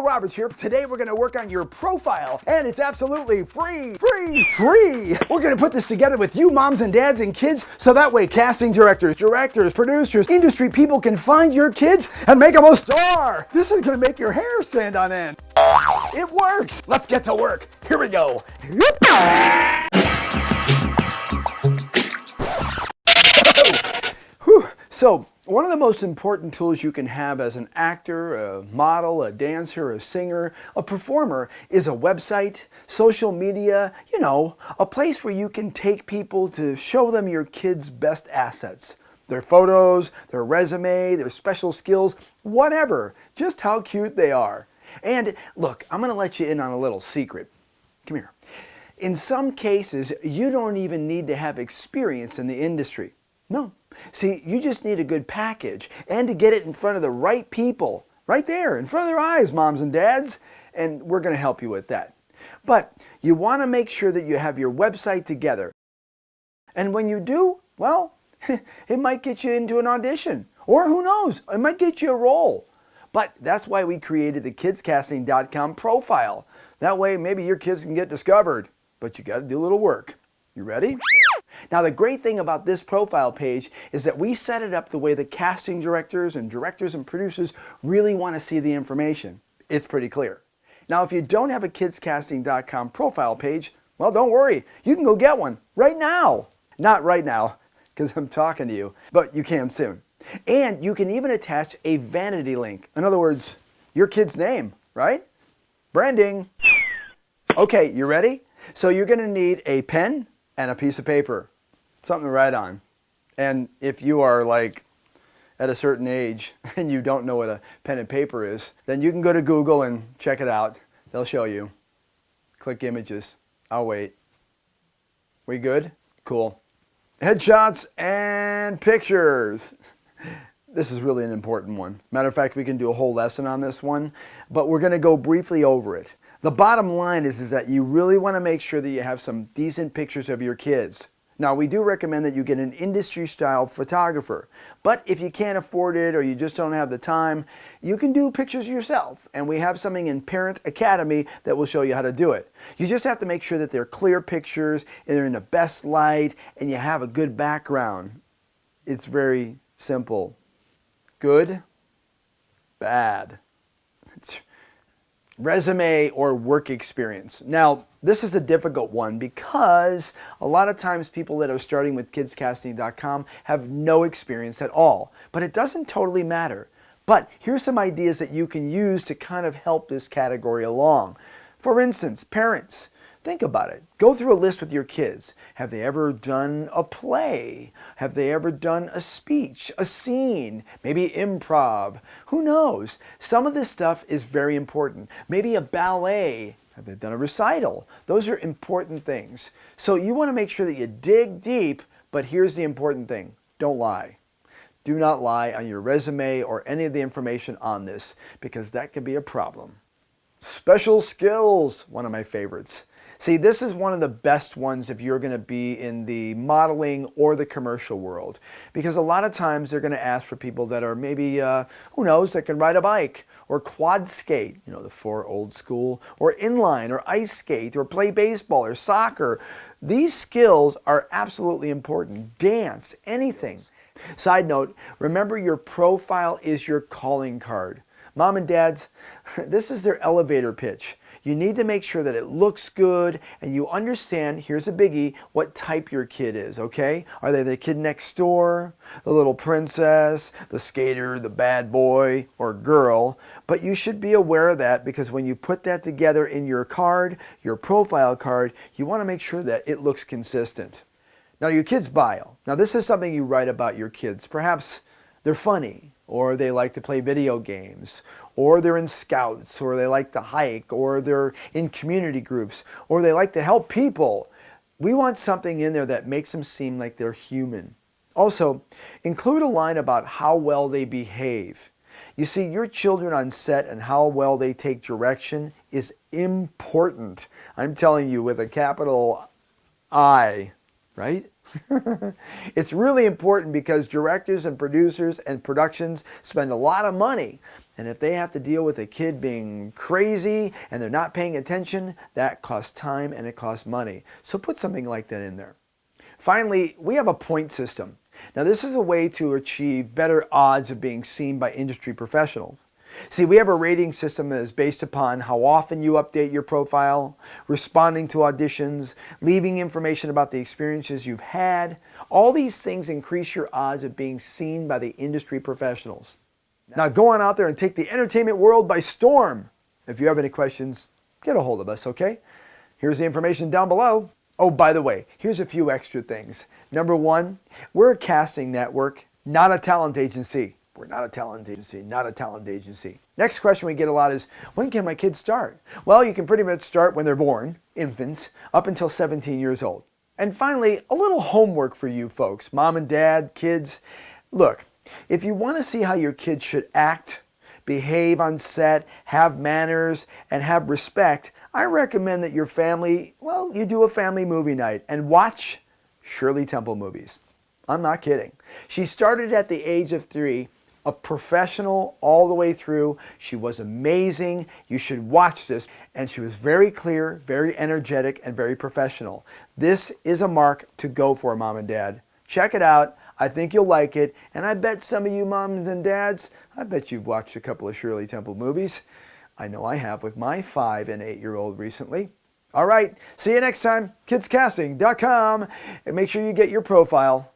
Will Roberts here. Today we're going to work on your profile, and it's absolutely free. We're going to put this together with you moms and dads and kids, so that way casting directors, producers, industry people can find your kids and make them a star. This is going to make your hair stand on end. It works. Let's get to work. Here we go. So, one of the most important tools you can have as an actor, a model, a dancer, a singer, a performer is a website, social media, a place where you can take people to show them your kids' best assets. Their photos, their resume, their special skills, whatever, just how cute they are. And look, I'm going to let you in on a little secret. Come here. In some cases, you don't even need to have experience in the industry. No. See, you just need a good package and to get it in front of the right people, right there, in front of their eyes, moms and dads, and we're going to help you with that. But you want to make sure that you have your website together. And when you do, well, it might get you into an audition, or who knows, it might get you a role. But that's why we created the KidsCasting.com profile. That way, maybe your kids can get discovered, but you got to do a little work. You ready? Now, the great thing about this profile page is that we set it up the way the casting directors and producers really want to see the information. It's pretty clear. Now, if you don't have a KidsCasting.com profile page, well, don't worry. You can go get one right now. Not right now, because I'm talking to you, but you can soon. And you can even attach a vanity link. In other words, your kid's name, right? Branding. Okay, you ready? So you're going to need a pen and a piece of paper, something to write on. And if you are like at a certain age and you don't know what a pen and paper is, then you can go to Google and check it out. They'll show you. Click images. I'll wait. We good? Cool. Headshots and pictures. This is really an important one. Matter of fact, we can do a whole lesson on this one, but we're going to go briefly over it. The bottom line is that you really want to make sure that you have some decent pictures of your kids. Now, we do recommend that you get an industry-style photographer, but if you can't afford it or you just don't have the time, you can do pictures yourself, and we have something in Parent Academy that will show you how to do it. You just have to make sure that they're clear pictures, and they're in the best light, and you have a good background. It's very simple. Good, bad. Resume or work experience. Now, this is a difficult one because a lot of times people that are starting with KidsCasting.com have no experience at all. But it doesn't totally matter. But here's some ideas that you can use to kind of help this category along. For instance, parents. Think about it. Go through a list with your kids. Have they ever done a play? Have they ever done a speech, a scene, maybe improv? Who knows? Some of this stuff is very important. Maybe a ballet. Have they done a recital? Those are important things. So you want to make sure that you dig deep, but here's the important thing. Don't lie. Do not lie on your resume or any of the information on this, because that can be a problem. Special skills, one of my favorites. See, this is one of the best ones if you're going to be in the modeling or the commercial world, because a lot of times they're going to ask for people that are maybe, who knows, that can ride a bike or quad skate, the 4 old school, or inline or ice skate or play baseball or soccer. These skills are absolutely important. Dance, anything. Side note, remember your profile is your calling card. Mom and dads, this is their elevator pitch. You need to make sure that it looks good and you understand, here's a biggie, what type your kid is, okay? Are they the kid next door, the little princess, the skater, the bad boy or girl? But you should be aware of that, because when you put that together in your card, your profile card, you want to make sure that it looks consistent. Now, your kid's bio. Now, this is something you write about your kids. Perhaps they're funny, or they like to play video games, or they're in scouts, or they like to hike, or they're in community groups, or they like to help people. We want something in there that makes them seem like they're human. Also, include a line about how well they behave. You see, your children on set and how well they take direction is important. I'm telling you, with a capital I, right? It's really important, because directors and producers and productions spend a lot of money, And if they have to deal with a kid being crazy and they're not paying attention, that costs time and it costs money. So put something like that in there. Finally, we have a point system. Now this is a way to achieve better odds of being seen by industry professionals. See, we have a rating system that is based upon how often you update your profile, responding to auditions, leaving information about the experiences you've had. All these things increase your odds of being seen by the industry professionals. Now go on out there and take the entertainment world by storm. If you have any questions, get a hold of us, okay? Here's the information down below. Oh, by the way, here's a few extra things. Number one, we're a casting network, not a talent agency. We're not a talent agency, not a talent agency. Next question we get a lot is, when can my kids start? Well, you can pretty much start when they're born, infants, up until 17 years old. And finally, a little homework for you folks, mom and dad, kids. Look, if you want to see how your kids should act, behave on set, have manners, and have respect, I recommend that your family, well, you do a family movie night and watch Shirley Temple movies. I'm not kidding. She started at the age of 3, a professional all the way through. She was amazing. You should watch this. And she was very clear, very energetic, and very professional. This is a mark to go for, mom and dad. Check it out. I think you'll like it. And I bet some of you moms and dads, I bet you've watched a couple of Shirley Temple movies. I know I have with my 5 and 8-year-old recently. All right, see you next time. KidsCasting.com. And make sure you get your profile.